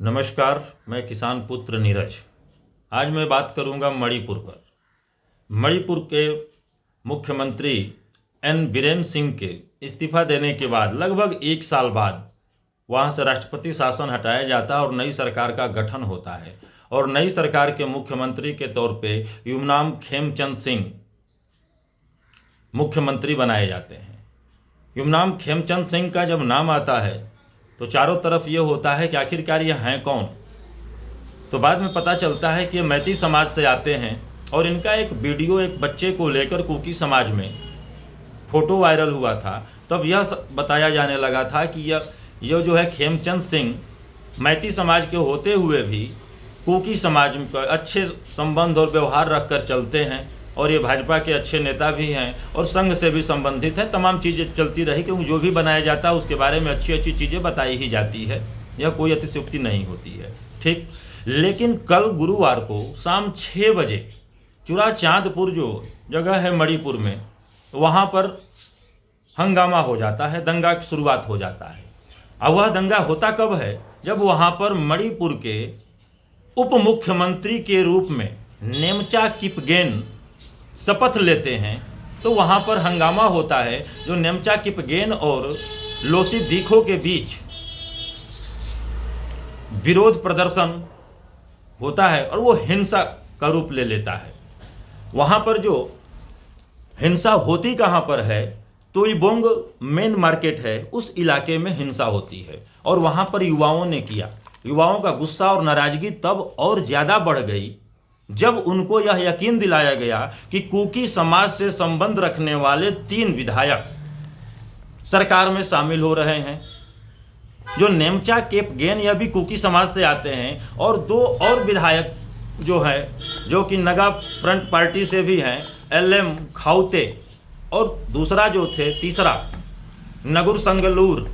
नमस्कार, मैं किसान पुत्र नीरज। आज मैं बात करूंगा मणिपुर पर। मणिपुर के मुख्यमंत्री एन बीरेन सिंह के इस्तीफा देने के बाद लगभग 1 साल बाद वहां से राष्ट्रपति शासन हटाया जाता है और नई सरकार का गठन होता है। और नई सरकार के मुख्यमंत्री के तौर पे युमनाम खेमचंद सिंह मुख्यमंत्री बनाए जाते हैं। युमनाम खेमचंद सिंह का जब नाम आता है तो चारों तरफ ये होता है कि आखिरकार ये हैं कौन। तो बाद में पता चलता है कि ये मैती समाज से आते हैं और इनका एक वीडियो एक बच्चे को लेकर कुकी समाज में फ़ोटो वायरल हुआ था। तब यह बताया जाने लगा था कि यह जो है खेमचंद सिंह मैती समाज के होते हुए भी कुकी समाज में अच्छे संबंध और व्यवहार रखकर चलते हैं और ये भाजपा के अच्छे नेता भी हैं और संघ से भी संबंधित है। तमाम चीज़ें चलती रही क्योंकि जो भी बनाया जाता है उसके बारे में अच्छी अच्छी चीज़ें बताई ही जाती है, यह कोई अतिशयोक्ति नहीं होती है। ठीक, लेकिन कल गुरुवार को शाम 6 बजे चुरा चांदपुर जो जगह है मणिपुर में, वहाँ पर हंगामा हो जाता है, दंगा की शुरुआत हो जाता है। अब वह दंगा होता कब है? जब वहाँ पर मणिपुर के उप मुख्यमंत्री के रूप में नेमचा किपगेन शपथ लेते हैं। तो वहाँ पर हंगामा होता है, जो नेमचा किपगेन और लोसी दीखो के बीच विरोध प्रदर्शन होता है और वो हिंसा का रूप ले लेता है। वहाँ पर जो हिंसा होती कहाँ पर है? तो इबोंग मेन मार्केट है, उस इलाके में हिंसा होती है और वहाँ पर युवाओं ने किया। युवाओं का गुस्सा और नाराजगी तब और ज़्यादा बढ़ गई जब उनको यह यकीन दिलाया गया कि कुकी समाज से संबंध रखने वाले 3 विधायक सरकार में शामिल हो रहे हैं। जो नेमचा किपगेन यह भी कुकी समाज से आते हैं और 2 और विधायक जो है, जो कि नगा फ्रंट पार्टी से भी हैं, LM खाउते, और दूसरा जो थे तीसरा नगुर संगलूर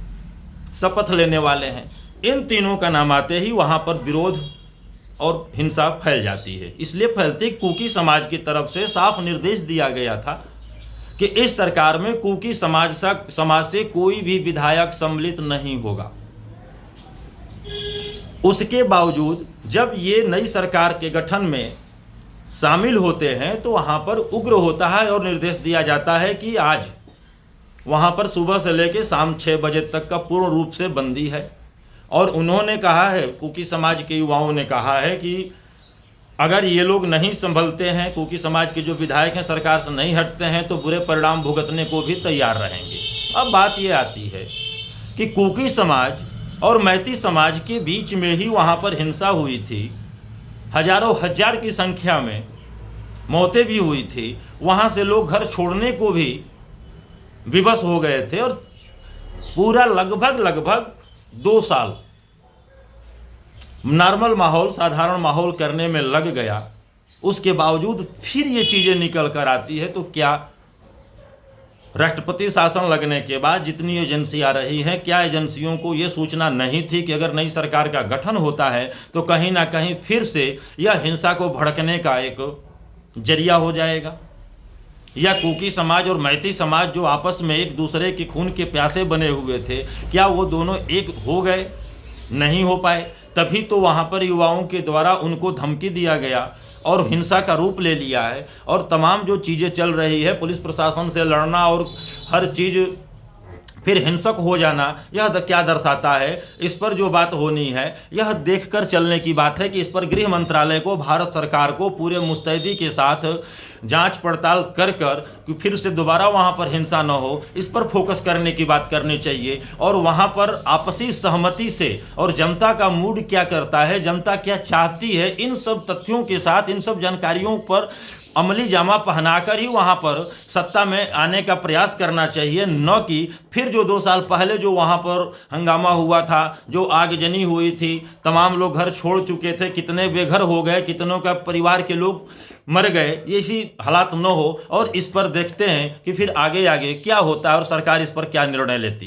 शपथ लेने वाले हैं। इन तीनों का नाम आते ही वहाँ पर विरोध और हिंसा फैल जाती है। इसलिए फैलती कुकी समाज की तरफ से साफ निर्देश दिया गया था कि इस सरकार में कुकी समाज से कोई भी विधायक सम्मिलित नहीं होगा। उसके बावजूद जब ये नई सरकार के गठन में शामिल होते हैं तो वहाँ पर उग्र होता है और निर्देश दिया जाता है कि आज वहाँ पर सुबह से लेकर शाम 6 बजे तक का पूर्ण रूप से बंदी है। और उन्होंने कहा है, कुकी समाज के युवाओं ने कहा है कि अगर ये लोग नहीं संभलते हैं, कुकी समाज के जो विधायक हैं सरकार से नहीं हटते हैं, तो बुरे परिणाम भुगतने को भी तैयार रहेंगे। अब बात ये आती है कि कुकी समाज और मैती समाज के बीच में ही वहाँ पर हिंसा हुई थी, हजारों हजार की संख्या में मौतें भी हुई थी। वहाँ से लोग घर छोड़ने को भी विवश हो गए थे और पूरा लगभग 2 साल नॉर्मल माहौल, साधारण माहौल करने में लग गया। उसके बावजूद फिर ये चीज़ें निकल कर आती है। तो क्या राष्ट्रपति शासन लगने के बाद जितनी एजेंसियां रही हैं, क्या एजेंसियों को ये सूचना नहीं थी कि अगर नई सरकार का गठन होता है तो कहीं ना कहीं फिर से यह हिंसा को भड़कने का एक जरिया हो जाएगा? या कुकी समाज और मैती समाज जो आपस में एक दूसरे के खून के प्यासे बने हुए थे, क्या वो दोनों एक हो गए? नहीं हो पाए। तभी तो वहाँ पर युवाओं के द्वारा उनको धमकी दिया गया और हिंसा का रूप ले लिया है। और तमाम जो चीज़ें चल रही है, पुलिस प्रशासन से लड़ना और हर चीज़ फिर हिंसक हो जाना, यह क्या दर्शाता है? इस पर जो बात होनी है यह देखकर चलने की बात है कि इस पर गृह मंत्रालय को, भारत सरकार को पूरे मुस्तैदी के साथ जांच पड़ताल कर कि फिर से दोबारा वहां पर हिंसा न हो, इस पर फोकस करने की बात करनी चाहिए। और वहां पर आपसी सहमति से, और जनता का मूड क्या करता है, जनता क्या चाहती है, इन सब तथ्यों के साथ, इन सब जानकारियों पर अमली जामा पहनाकर ही वहाँ पर सत्ता में आने का प्रयास करना चाहिए, न कि फिर जो 2 साल पहले जो वहाँ पर हंगामा हुआ था, जो आगजनी हुई थी, तमाम लोग घर छोड़ चुके थे, कितने बेघर हो गए, कितनों का परिवार के लोग मर गए, ये इसी हालात न हो। और इस पर देखते हैं कि फिर आगे क्या होता है और सरकार इस पर क्या निर्णय लेती है।